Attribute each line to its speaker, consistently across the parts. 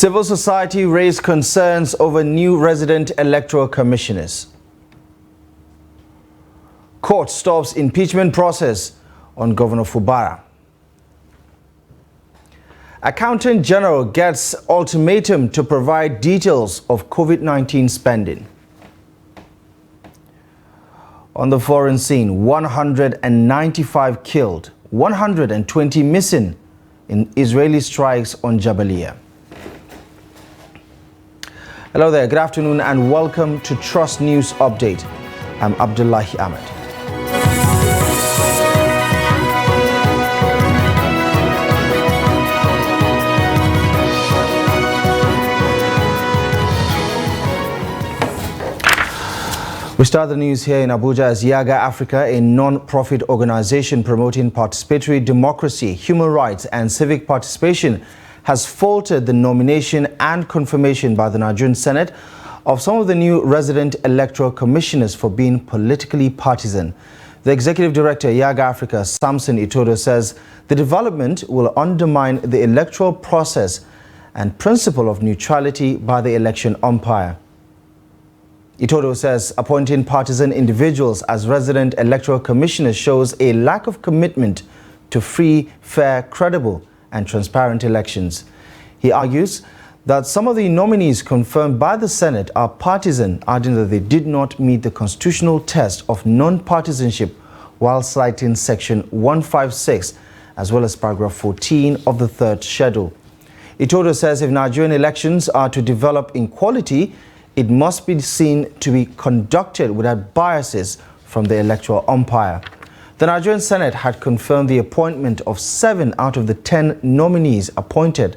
Speaker 1: Civil society raised concerns over new resident electoral commissioners. Court stops impeachment process on Governor Fubara. Accountant General gets ultimatum to provide details of COVID-19 spending. On the foreign scene, 195 killed, 120 missing in Israeli strikes on Jabalia. Hello there, good afternoon and welcome to Trust News Update. I'm Abdullahi Ahmed. We start the news here in Abuja as Yaga Africa, a non-profit organization promoting participatory democracy, human rights and civic participation, has faltered the nomination and confirmation by the Nigerian Senate of some of the new resident electoral commissioners for being politically partisan. The executive director, Yaga Africa, Samson Itodo, says the development will undermine the electoral process and principle of neutrality by the election umpire. Itodo says appointing partisan individuals as resident electoral commissioners shows a lack of commitment to free, fair, credible and transparent elections. He argues that some of the nominees confirmed by the Senate are partisan, adding that they did not meet the constitutional test of non-partisanship while citing Section 156 as well as paragraph 14 of the third schedule. Itodo says if Nigerian elections are to develop in quality, it must be seen to be conducted without biases from the electoral umpire. The Nigerian Senate had confirmed the appointment of 7 out of the 10 nominees appointed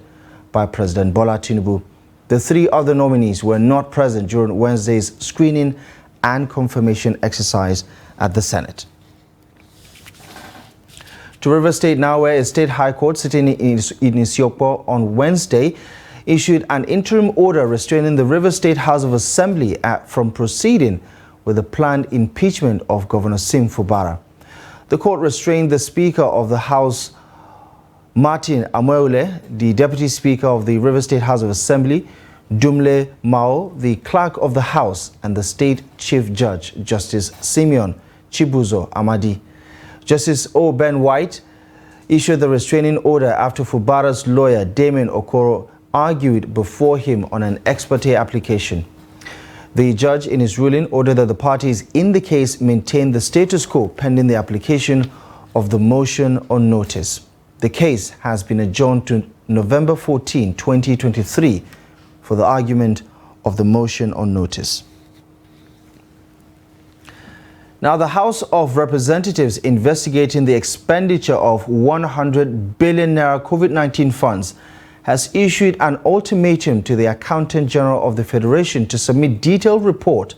Speaker 1: by President Bola Tinubu. The 3 other nominees were not present during Wednesday's screening and confirmation exercise at the Senate. To Rivers State now, where a state high court sitting in Isiokpo on Wednesday issued an interim order restraining the Rivers State House of Assembly from proceeding with the planned impeachment of Governor Sim Fubara. The court restrained the Speaker of the House, Martin Amoeule, the Deputy Speaker of the Rivers State House of Assembly, Dumle Mao, the Clerk of the House, and the State Chief Judge, Justice Simeon Chibuzo Amadi. Justice O. Ben White issued the restraining order after Fubara's lawyer, Damien Okoro, argued before him on an ex parte application. The judge, in his ruling, ordered that the parties in the case maintain the status quo pending the application of the motion on notice. The case has been adjourned to November 14, 2023 for the argument of the motion on notice. Now, the House of Representatives investigating the expenditure of 100 billion naira COVID-19 funds has issued an ultimatum to the Accountant General of the Federation to submit detailed report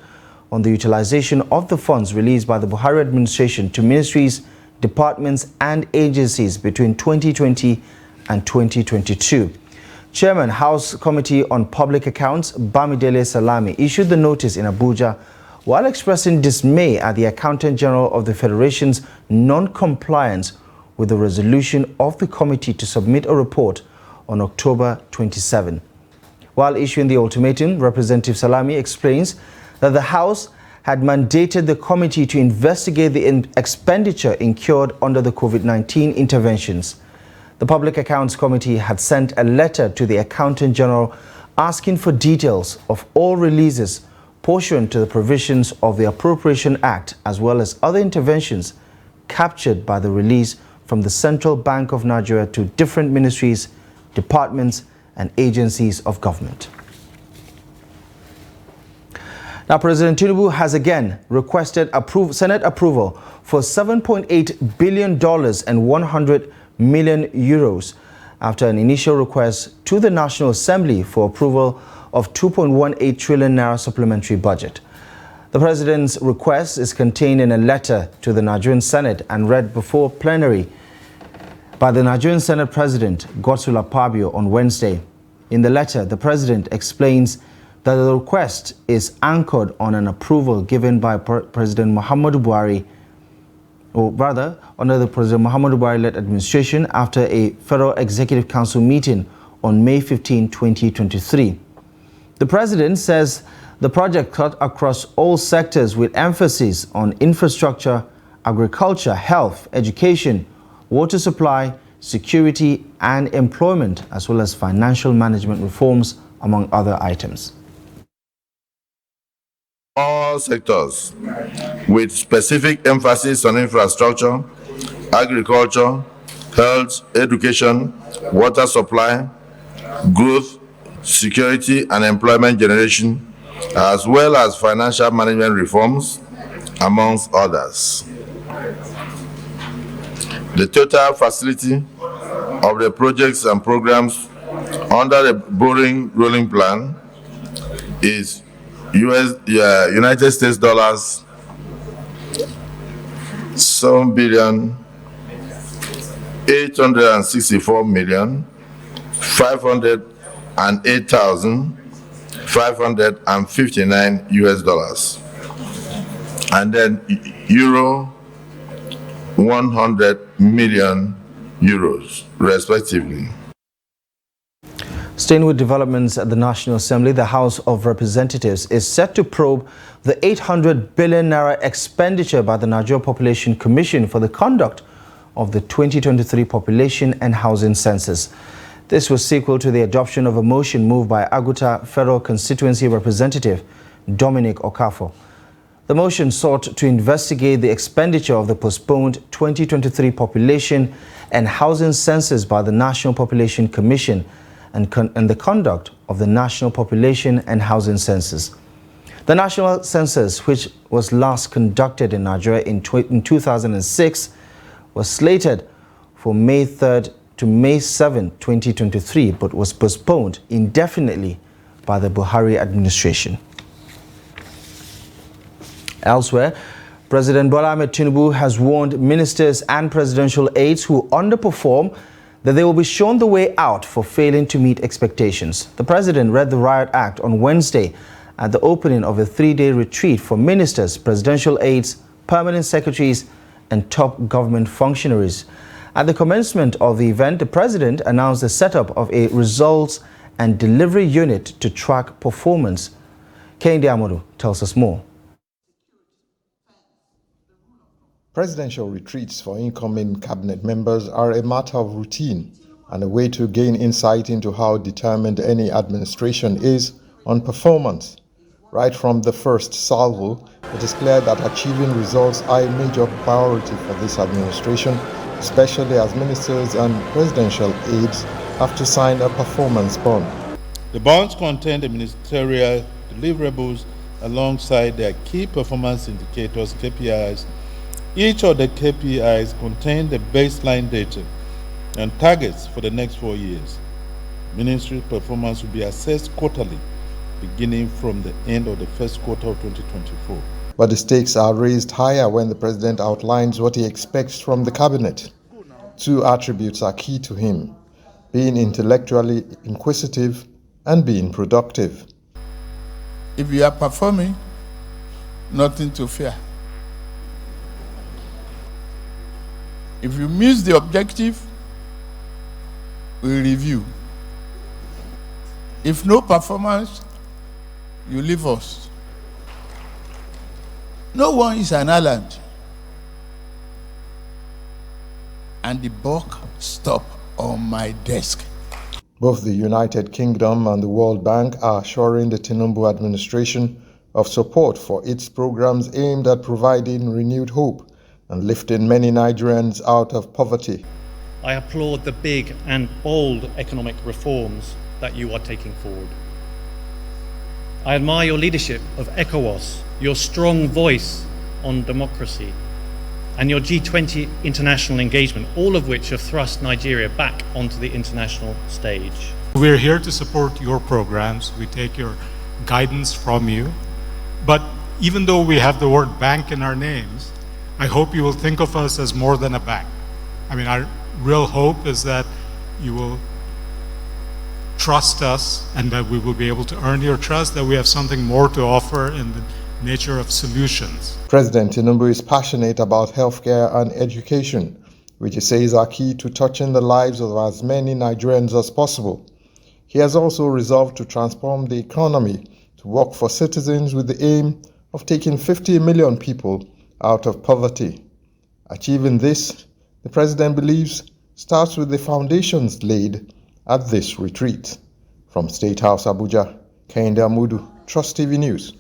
Speaker 1: on the utilization of the funds released by the Buhari administration to ministries, departments and agencies between 2020 and 2022. Chairman, House Committee on Public Accounts, Bamidele Salami, issued the notice in Abuja while expressing dismay at the Accountant General of the Federation's non-compliance with the resolution of the committee to submit a report on October 27. While issuing the ultimatum, Representative Salami explains that the House had mandated the committee to investigate the expenditure incurred under the COVID-19 interventions. The Public Accounts Committee had sent a letter to the Accountant General asking for details of all releases pursuant to the provisions of the Appropriation Act as well as other interventions captured by the release from the Central Bank of Nigeria to different ministries, departments and agencies of government. Now, President Tinubu has again requested Senate approval for $7.8 billion and 100 million euros after an initial request to the National Assembly for approval of 2.18 trillion naira supplementary budget. The President's request is contained in a letter to the Nigerian Senate and read before plenary by the Nigerian Senate President, Godswill Akpabio, on Wednesday. In the letter, the President explains that the request is anchored on an approval given by President Muhammadu Buhari, or rather, under the President Muhammadu Buhari-led administration after a Federal Executive Council meeting on May 15, 2023. The president says the project cut across all sectors with emphasis on infrastructure, agriculture, health, education, water supply, security and employment, as well as financial management reforms, among other items.
Speaker 2: All sectors with specific emphasis on infrastructure, agriculture, health, education, water supply, growth, security and employment generation, as well as financial management reforms, amongst others. The total facility of the projects and programs under the borrowing rolling plan is United States dollars 7,864,508,559 US dollars, and then euro 100 million euros respectively.
Speaker 1: Staying with developments at the National Assembly, the House of Representatives is set to probe the 800 billion naira expenditure by the Nigeria Population Commission for the conduct of the 2023 population and housing census. This was sequel to the adoption of a motion moved by Aguta Federal Constituency Representative Dominic Okafor. The motion sought to investigate the expenditure of the postponed 2023 population and housing census by the National Population Commission and the conduct of the National Population and Housing Census. The National Census, which was last conducted in Nigeria in 2006, was slated for May 3rd to May 7, 2023, but was postponed indefinitely by the Buhari administration. Elsewhere, President Bola Ahmed Tinubu has warned ministers and presidential aides who underperform that they will be shown the way out for failing to meet expectations. The president read the Riot Act on Wednesday at the opening of a 3-day retreat for ministers, presidential aides, permanent secretaries, and top government functionaries. At the commencement of the event, the president announced the setup of a results and delivery unit to track performance. Kehinde Amodu tells us more.
Speaker 3: Presidential retreats for incoming cabinet members are a matter of routine and a way to gain insight into how determined any administration is on performance. Right from the first salvo, it is clear that achieving results are a major priority for this administration, especially as ministers and presidential aides have to sign a performance bond.
Speaker 4: The bonds contain the ministerial deliverables alongside their key performance indicators, KPIs. Each of the KPIs contain the baseline data and targets for the next 4 years. Ministry performance will be assessed quarterly, beginning from the end of the first quarter of 2024.
Speaker 3: But the stakes are raised higher when the president outlines what he expects from the cabinet. 2 attributes are key to him: being intellectually inquisitive and being productive.
Speaker 5: If you are performing, nothing to fear. If you miss the objective, we review. If no performance, you leave us. No one is an island. And the buck stop on my desk.
Speaker 3: Both the United Kingdom and the World Bank are assuring the Tinubu administration of support for its programs aimed at providing renewed hope and lifting many Nigerians out of poverty.
Speaker 6: I applaud the big and bold economic reforms that you are taking forward. I admire your leadership of ECOWAS, your strong voice on democracy, and your G20 international engagement, all of which have thrust Nigeria back onto the international stage.
Speaker 7: We're here to support your programs. We take your guidance from you. But even though we have the word bank in our names, I hope you will think of us as more than a bank. I mean, our real hope is that you will trust us and that we will be able to earn your trust, that we have something more to offer in the nature of solutions.
Speaker 3: President Tinubu is passionate about healthcare and education, which he says are key to touching the lives of as many Nigerians as possible. He has also resolved to transform the economy to work for citizens with the aim of taking 50 million people out of poverty. Achieving this, the president believes, starts with the foundations laid at this retreat. From State House, Abuja, Kehinde Amudu, Trust TV News.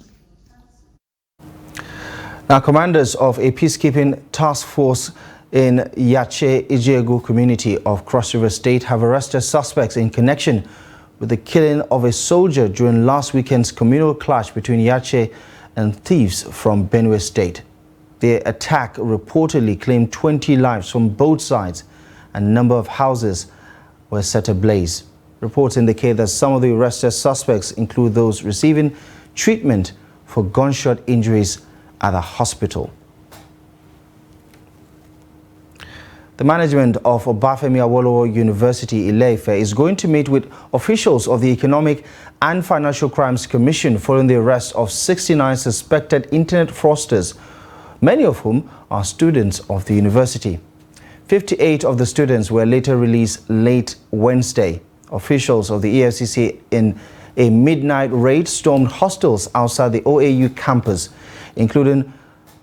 Speaker 1: Now, commanders of a peacekeeping task force in Yache Ijegu community of Cross River State have arrested suspects in connection with the killing of a soldier during last weekend's communal clash between Yache and thieves from Benue State. The attack reportedly claimed 20 lives from both sides, and a number of houses were set ablaze. Reports indicate that some of the arrested suspects include those receiving treatment for gunshot injuries at the hospital. The management of Obafemi Awolowo University, Ile-Ife, is going to meet with officials of the Economic and Financial Crimes Commission following the arrest of 69 suspected internet fraudsters, many of whom are students of the university. 58 of the students were later released late Wednesday. Officials of the EFCC in a midnight raid stormed hostels outside the OAU campus, including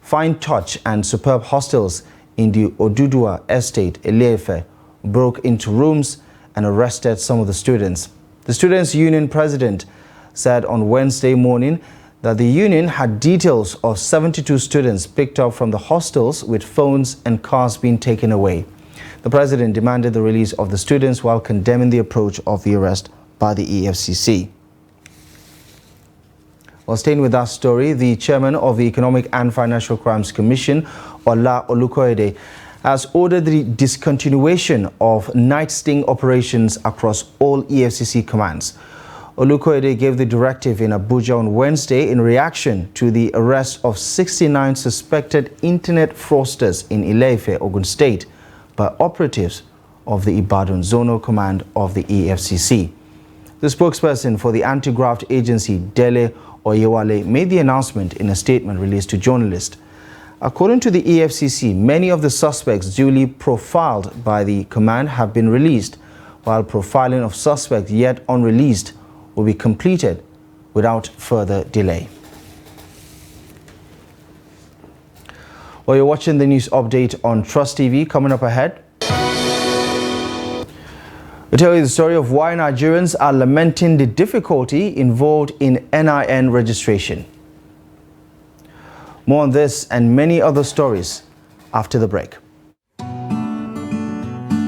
Speaker 1: Fine Touch and Superb hostels in the Odudua estate, Ile-Ife, broke into rooms and arrested some of the students. The Students' Union president said on Wednesday morning that the union had details of 72 students picked up from the hostels with phones and cars being taken away. The president demanded the release of the students while condemning the approach of the arrest by the EFCC. Well, staying with that story, the chairman of the Economic and Financial Crimes Commission, Ola Olukoyede, has ordered the discontinuation of night sting operations across all EFCC commands. Olukoyede gave the directive in Abuja on Wednesday in reaction to the arrest of 69 suspected internet fraudsters in Ile-Ife, Ogun State, by operatives of the Ibadan Zonal Command of the EFCC. The spokesperson for the anti-graft agency, Dele Oyewale, made the announcement in a statement released to journalists. According to the EFCC, many of the suspects duly profiled by the command have been released, while profiling of suspects yet unreleased will be completed without further delay. Well, you're watching the news update on Trust TV. Coming up ahead, we tell you the story of why Nigerians are lamenting the difficulty involved in NIN registration. More on this and many other stories after the break.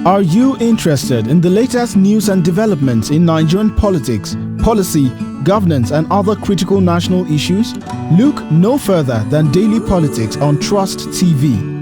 Speaker 8: Are you interested in the latest news and developments in Nigerian politics, policy, governance and other critical national issues? Look no further than Daily Politics on Trust TV.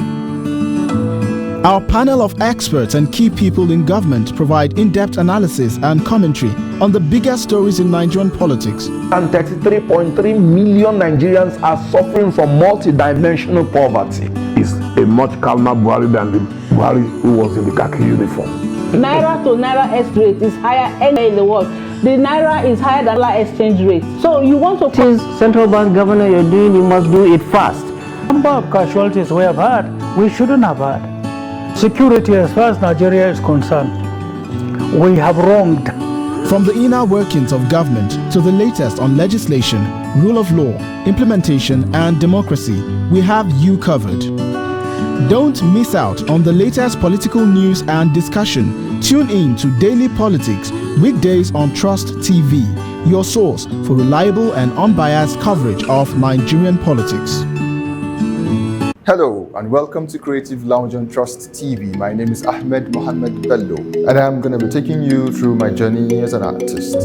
Speaker 8: Our panel of experts and key people in government provide in-depth analysis and commentary on the biggest stories in Nigerian politics.
Speaker 9: And 33.3 million Nigerians are suffering from multidimensional poverty.
Speaker 10: It's a much calmer Buhari than the Buhari who was in the khaki uniform.
Speaker 11: Naira to Naira X rate is higher anywhere in the world. The Naira is higher than dollar exchange rate. So you want to
Speaker 12: please, central bank governor, you're doing, you must do it fast.
Speaker 13: Number of casualties we have had, we shouldn't have had. Security, as far as Nigeria is concerned, we have wronged.
Speaker 8: From the inner workings of government to the latest on legislation, rule of law, implementation and democracy, we have you covered. Don't miss out on the latest political news and discussion. Tune in to Daily Politics, weekdays on Trust TV, your source for reliable and unbiased coverage of Nigerian politics.
Speaker 14: Hello and welcome to Creative Lounge on Trust TV. My name is Ahmed Mohammed Bello and I'm going to be taking you through my journey as an artist.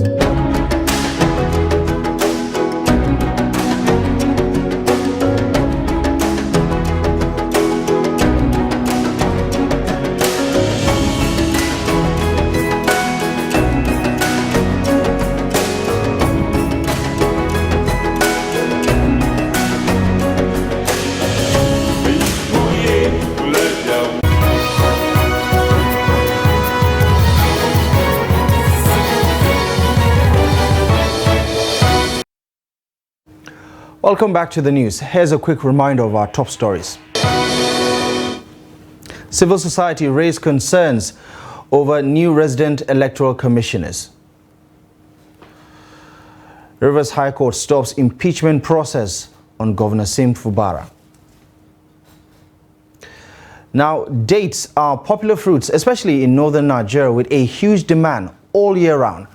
Speaker 1: Welcome back to the news. Here's a quick reminder of our top stories. Civil society raised concerns over new resident electoral commissioners. Rivers High Court stops impeachment process on Governor Sim Fubara. Now, dates are popular fruits, especially in northern Nigeria, with a huge demand all year round.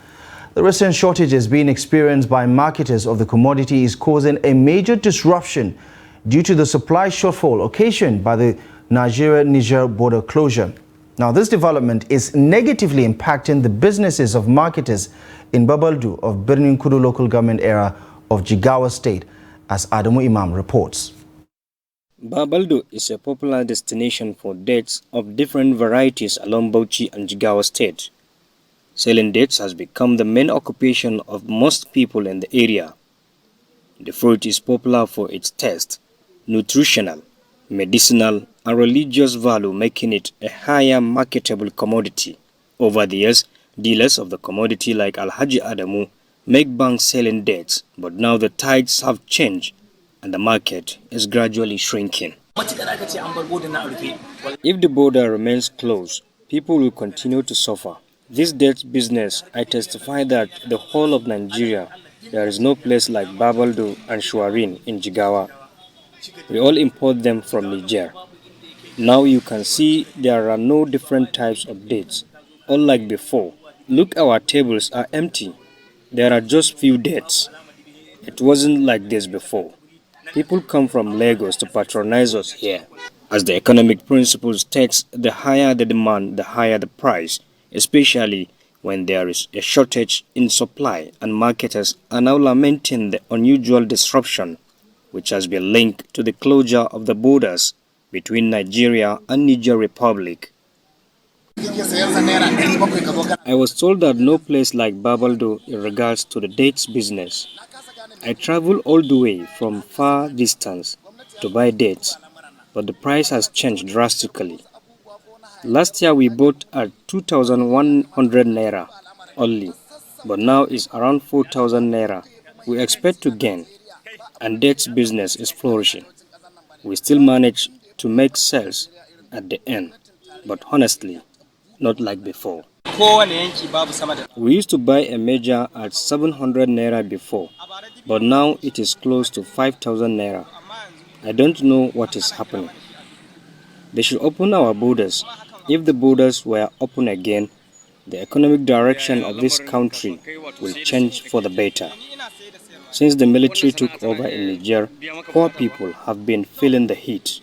Speaker 1: The recent shortages being experienced by marketers of the commodity is causing a major disruption due to the supply shortfall occasioned by the Nigeria-Niger border closure. Now, this development is negatively impacting the businesses of marketers in Babaldu of Birnin Kudu local government area of Jigawa State, as Adamu Imam reports.
Speaker 15: Babaldu is a popular destination for dates of different varieties along Bauchi and Jigawa State. Selling dates has become the main occupation of most people in the area. The fruit is popular for its taste, nutritional, medicinal, and religious value, making it a higher marketable commodity. Over the years, dealers of the commodity like Alhaji Adamu make bank selling dates, but now the tides have changed and the market is gradually shrinking. If the border remains closed, people will continue to suffer. This dates business, I testify that the whole of Nigeria, there is no place like Babaldu and Shuarin in Jigawa. We all import them from Niger. Now you can see there are no different types of dates, unlike before. Look, our tables are empty. There are just few dates. It wasn't like this before. People come from Lagos to patronize us here. As the economic principle states, the higher the demand, the higher the price, especially when there is a shortage in supply, and marketers are now lamenting the unusual disruption which has been linked to the closure of the borders between Nigeria and Niger Republic. I was told that no place like Babaldo in regards to the dates business. I travel all the way from far distance to buy dates, but the price has changed drastically. Last year we bought at 2,100 naira only, but now it's around 4,000 naira. We expect to gain, and dates business is flourishing. We still manage to make sales at the end, but honestly, not like before. We used to buy a major at 700 naira before, but now it is close to 5,000 naira. I don't know what is happening. They should open our borders. If the borders were open again, the economic direction of this country will change for the better. Since the military took over in Niger, poor people have been feeling the heat.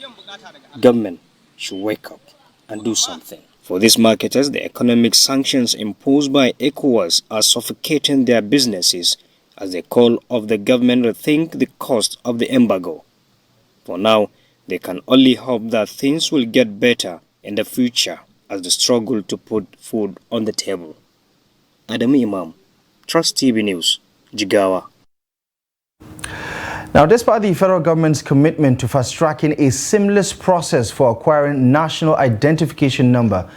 Speaker 15: Government should wake up and do something. For these marketers, the economic sanctions imposed by ECOWAS are suffocating their businesses as they call of the government to rethink the cost of the embargo. For now, they can only hope that things will get better in the future as they struggle to put food on the table. Adam Imam, Trust TV News, Jigawa.
Speaker 1: Now, despite the federal government's commitment to fast-tracking a seamless process for acquiring national identification number,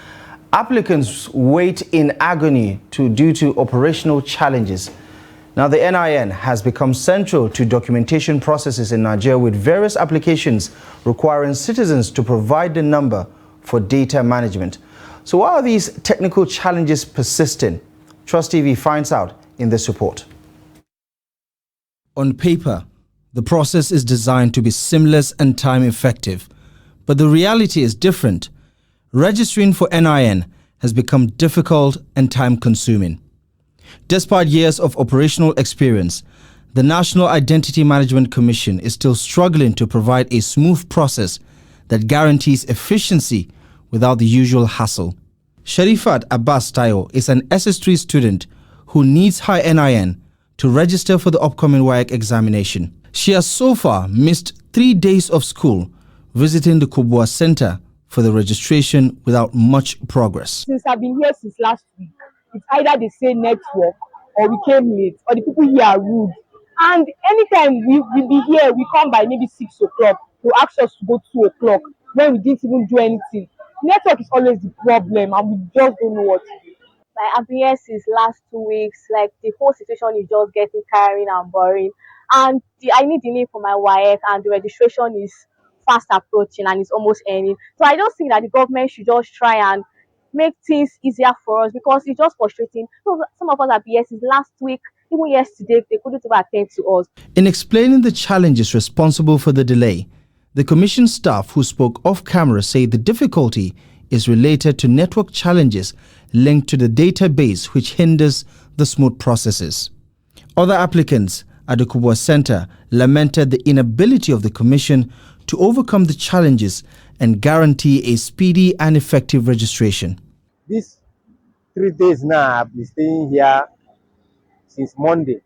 Speaker 1: applicants wait in agony due to operational challenges. Now, the NIN has become central to documentation processes in Nigeria, with various applications requiring citizens to provide the number for data management. So why are these technical challenges persisting? Trust TV finds out in this report. On paper, the process is designed to be seamless and time-effective, but the reality is different. Registering for NIN has become difficult and time-consuming. Despite years of operational experience, the National Identity Management Commission is still struggling to provide a smooth process that guarantees efficiency without the usual hassle. Sharifat Abbas Tayo is an SS3 student who needs her NIN to register for the upcoming WAEC examination. She has so far missed 3 days of school, visiting the Kubwa Center for the registration without much progress.
Speaker 11: Since I've been here since last week, it's either they say network or we came late or the people here are rude. And anytime we be here, we come by maybe 6 o'clock to ask us to go 2 o'clock when we didn't even do anything. Network is always the problem and we just don't know what to do.
Speaker 16: I've been here since last 2 weeks. Like, the whole situation is just getting tiring and boring. And I need the name for my WAEC, and the registration is fast approaching and it's almost ending. So I just think that the government should just try and make things easier for us, because it's just frustrating. So some of us have been here since last week, even yesterday, they couldn't even attend to us.
Speaker 1: In explaining the challenges responsible for the delay, the Commission staff who spoke off camera say the difficulty is related to network challenges linked to the database, which hinders the smooth processes. Other applicants at the Kubwa Center lamented the inability of the Commission to overcome the challenges and guarantee a speedy and effective registration.
Speaker 17: These 3 days now, I've been staying here since Monday.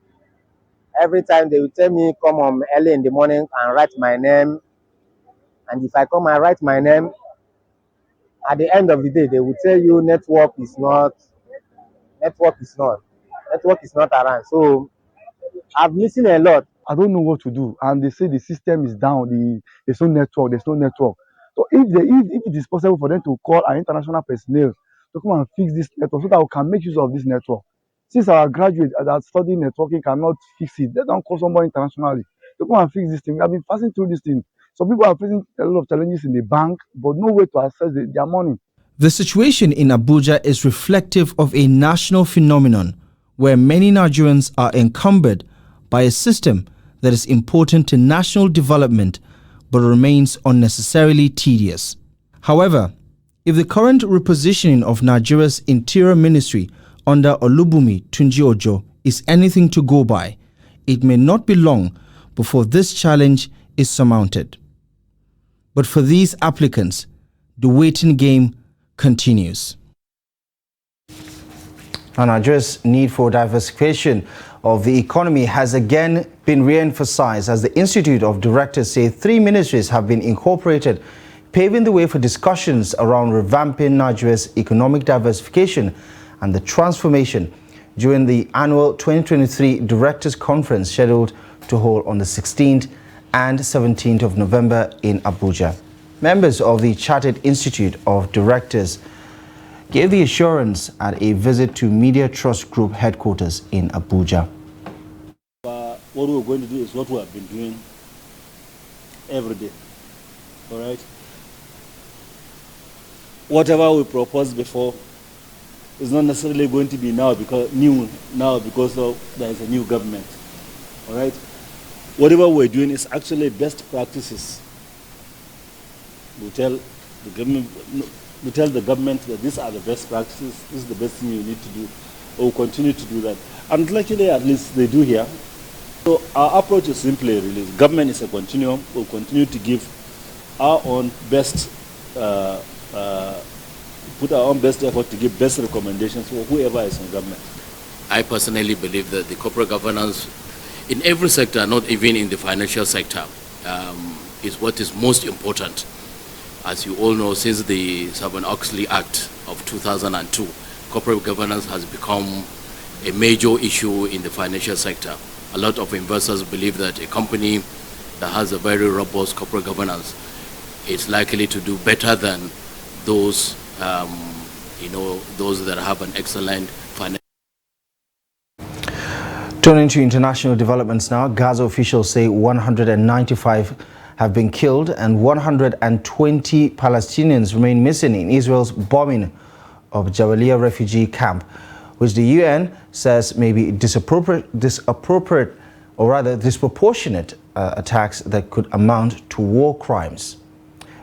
Speaker 17: Every time they will tell me come on early in the morning and write my name. And if I come and write my name, at the end of the day, they will tell you network is not around. So I've listened a lot.
Speaker 18: I don't know what to do, and they say the system is down. There's no network. So if it is possible for them to call our international personnel to come and fix this network, so that we can make use of this network. Since our graduates that study networking cannot fix it, they don't call somebody internationally to come and fix this thing. I've been passing through this thing. Some people are facing a lot of challenges in the bank, but no way to access their money.
Speaker 1: The situation in Abuja is reflective of a national phenomenon where many Nigerians are encumbered by a system that is important to national development but remains unnecessarily tedious. However, if the current repositioning of Nigeria's Interior Ministry under Olubunmi Tunji-Ojo is anything to go by, it may not be long before this challenge is surmounted. But for these applicants, the waiting game continues. And Nigeria's need for diversification of the economy has again been re-emphasized as the Institute of Directors say 3 ministries have been incorporated, paving the way for discussions around revamping Nigeria's economic diversification and the transformation during the annual 2023 Directors Conference scheduled to hold on the 16th and 17th of November in Abuja. Members of the Chartered Institute of Directors gave the assurance at a visit to Media Trust Group headquarters in Abuja.
Speaker 19: What we're going to do is what we have been doing every day. All right? Whatever we proposed before is not necessarily going to be now because there is a new government. All right? Whatever we're doing is actually best practices. We tell the government that these are the best practices, this is the best thing you need to do. We'll continue to do that. And luckily, at least they do here. So our approach is simply really, government is a continuum. We'll continue to give our own best, put our own best effort to give best recommendations for whoever is in government.
Speaker 20: I personally believe that the corporate governance in every sector, not even in the financial sector, is what is most important. As you all know, since the Sarbanes-Oxley Act of 2002, corporate governance has become a major issue in the financial sector. A lot of investors believe that a company that has a very robust corporate governance is likely to do better than those, those that have an excellent financial.
Speaker 1: Turning to international developments now, Gaza officials say 195 have been killed and 120 Palestinians remain missing in Israel's bombing of Jabalia refugee camp, which the UN says may be disproportionate attacks that could amount to war crimes.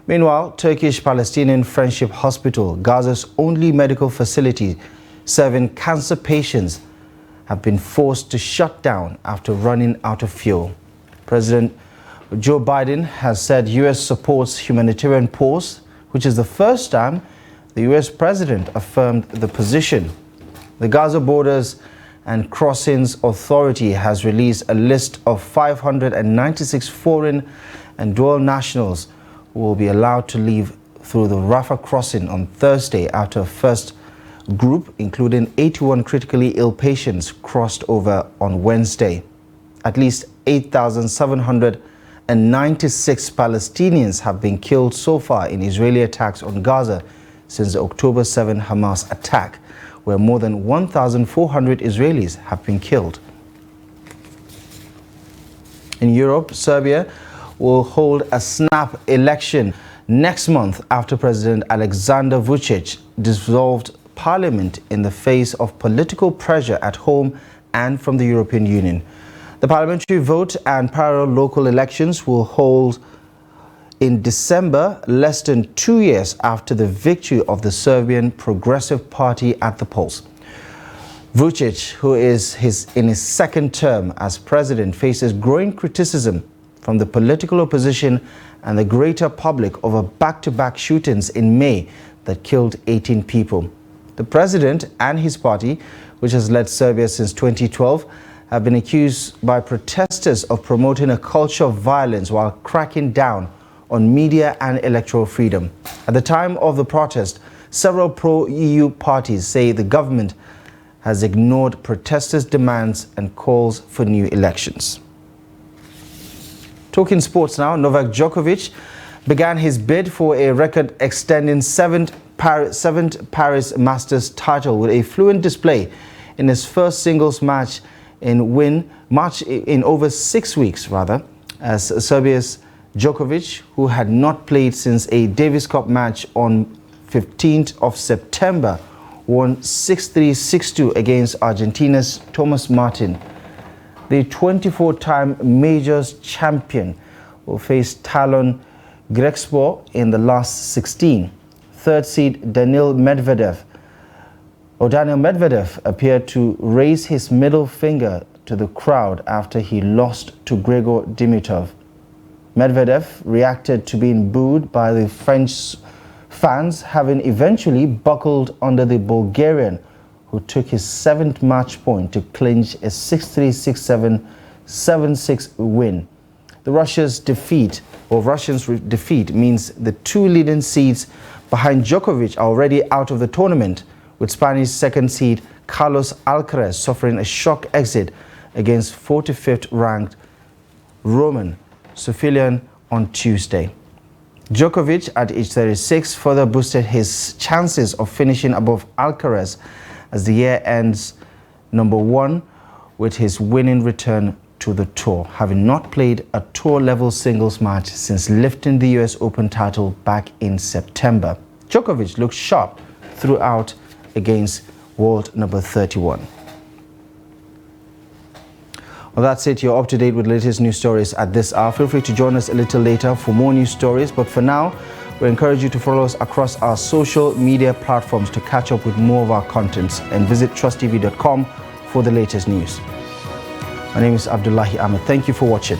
Speaker 1: Meanwhile, Turkish Palestinian Friendship Hospital, Gaza's only medical facility serving cancer patients, have been forced to shut down after running out of fuel. President Joe Biden has said U.S. supports humanitarian pause, which is the first time the U.S. president affirmed the position. The Gaza Borders and Crossings Authority has released a list of 596 foreign and dual nationals who will be allowed to leave through the Rafah crossing on Thursday after a first group, including 81 critically ill patients, crossed over on Wednesday. At least 8,796 Palestinians have been killed so far in Israeli attacks on Gaza since the October 7 Hamas attack, where more than 1,400 Israelis have been killed. In Europe, Serbia will hold a snap election next month after President Alexander Vučić dissolved parliament in the face of political pressure at home and from the European Union. The parliamentary vote and parallel local elections will hold in December, less than 2 years after the victory of the Serbian Progressive Party at the polls. Vučić, who is in his second term as president, faces growing criticism from the political opposition and the greater public over back-to-back shootings in May that killed 18 people. The president and his party, which has led Serbia since 2012, have been accused by protesters of promoting a culture of violence while cracking down on media and electoral freedom. At the time of the protest, several pro-EU parties say the government has ignored protesters' demands and calls for new elections. Talking sports now, Novak Djokovic began his bid for a record-extending seventh Paris Masters title with a fluent display in his first singles match in over 6 weeks, as Serbia's Djokovic, who had not played since a Davis Cup match on 15th of September, won 6-3, 6-2 against Argentina's Thomas Martin. The 24-time majors champion will face Talon Grexpo in the last 16. Third seed Daniil Medvedev appeared to raise his middle finger to the crowd after he lost to Grigor Dimitrov. Medvedev reacted to being booed by the French fans, having eventually buckled under the Bulgarian, who took his 7th match point to clinch a 6-3, 6-7, 7-6 win. The Russians' defeat means the two leading seeds behind Djokovic are already out of the tournament, with Spanish second seed Carlos Alcaraz suffering a shock exit against 45th ranked Roman Sofilian on Tuesday. Djokovic, at age 36, further boosted his chances of finishing above Alcaraz as the year ends #1 with his winning return to the tour, having not played a tour-level singles match since lifting the US Open title back in September. Djokovic looked sharp throughout against world number 31. Well, that's it. You're up to date with the latest news stories at this hour. Feel free to join us a little later for more news stories. But for now, we encourage you to follow us across our social media platforms to catch up with more of our contents, and visit trusttv.com for the latest news. My name is Abdullahi Ahmed. Thank you for watching.